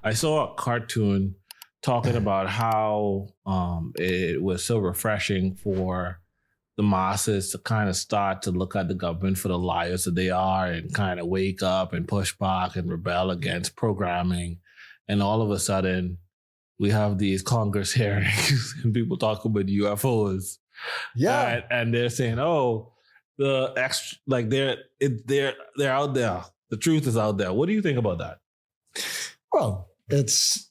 I saw a cartoon talking about how it was so refreshing for the masses to kind of start to look at the government for the liars that they are and kind of wake up and push back and rebel against programming. And all of a sudden, we have these Congress hearings and people talk about UFOs. Yeah. And they're saying, oh, they're out there. The truth is out there. What do you think about that? Well, it's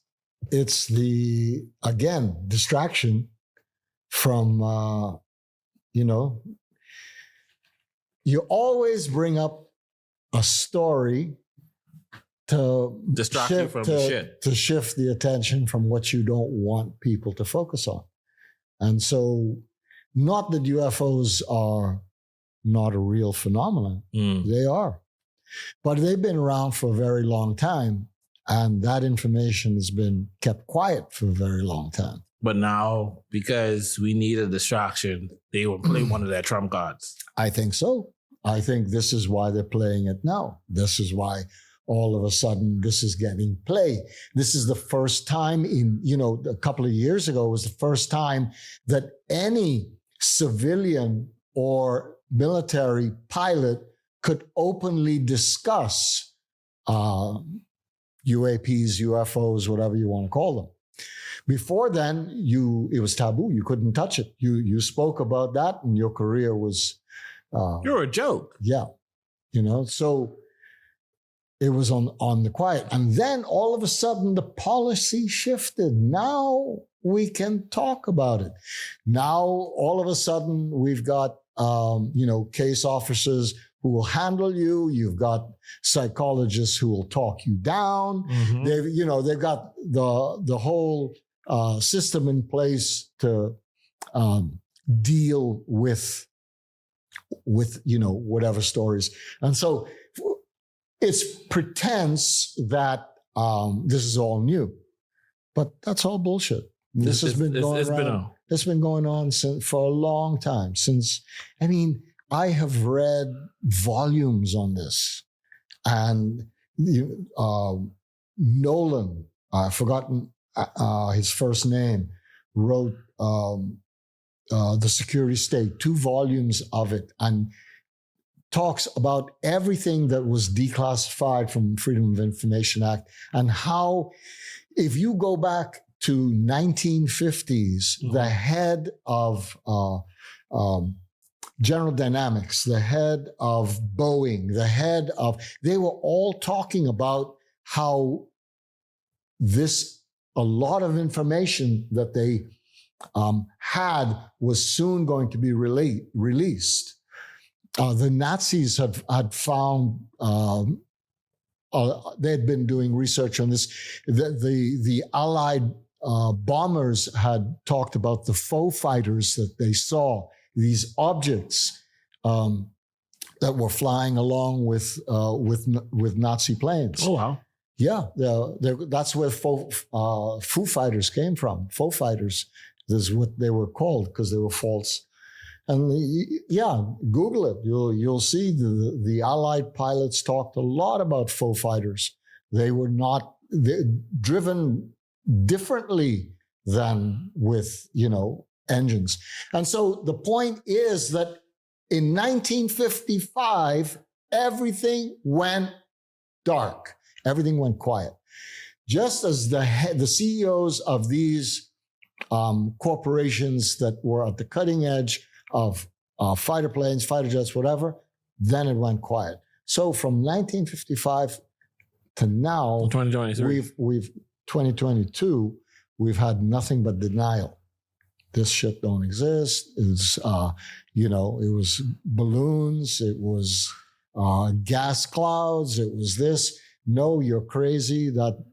the, again, distraction from, you always bring up a story to distract you from the shit. To shift the attention from what you don't want people to focus on. And so, not that UFOs are not a real phenomenon. They are. But they've been around for a very long time, and that information has been kept quiet for a very long time. But now, because we need a distraction, they will play one of their trump cards. I think so. I think this is why they're playing it now. This is why all of a sudden this is getting play. This is the first time in, a couple of years ago, it was the first time that any civilian or military pilot could openly discuss UAPs, UFOs, whatever you want to call them. Before then, it was taboo. You couldn't touch it. You spoke about that, and your career was you're a joke. Yeah, so it was on the quiet, and then all of a sudden the policy shifted. Now we can talk about it. Now all of a sudden we've got case officers who will handle you. You've got psychologists who will talk you down. Mm-hmm. They've got the whole system in place to deal with whatever stories. And so it's pretense that this is all new, but that's all bullshit. This has been going on for a long time. I have read volumes on this, and Nolan, I've forgotten his first name, wrote The Security State, 2 volumes of it, and talks about everything that was declassified from Freedom of Information Act, and how, if you go back to 1950s, the head of General Dynamics, the head of Boeing, they were all talking about how a lot of information that they had was soon going to be released. The Nazis had found, they had been doing research on this. The Allied bombers had talked about the faux fighters that they saw, these objects that were flying along with Nazi planes. Oh, wow. Yeah, that's where Foo Fighters came from. Faux fighters is what they were called because they were false. And Google it. You'll see the Allied pilots talked a lot about faux fighters. They're driven differently than with engines. And so the point is that in 1955, everything went dark. Everything went quiet. Just as the CEOs of these corporations that were at the cutting edge of fighter planes, fighter jets, whatever, then it went quiet. So from 1955 to now, 2023, we've 2022, we've had nothing but denial. This shit don't exist. It's it was balloons. It was gas clouds. It was this. No, you're crazy. That.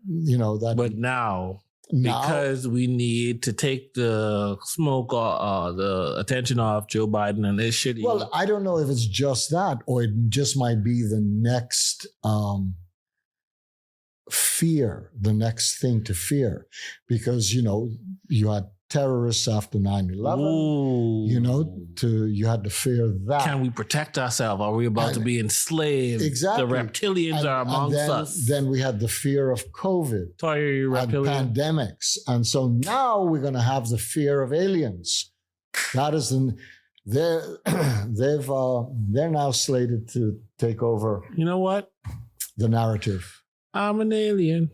But now, because we need to take the smoke, the attention off Joe Biden and this shit. Well, I don't know if it's just that, or it just might be the next fear, the next thing to fear, because, you had terrorists after 9/11, Ooh. you had to fear that. Can we protect ourselves? Are we about to be enslaved? Exactly. The reptilians are amongst us. Then we had the fear of COVID and pandemics. And so now we're going to have the fear of aliens. That is, they're now slated to take over. You know what? The narrative. I'm an alien.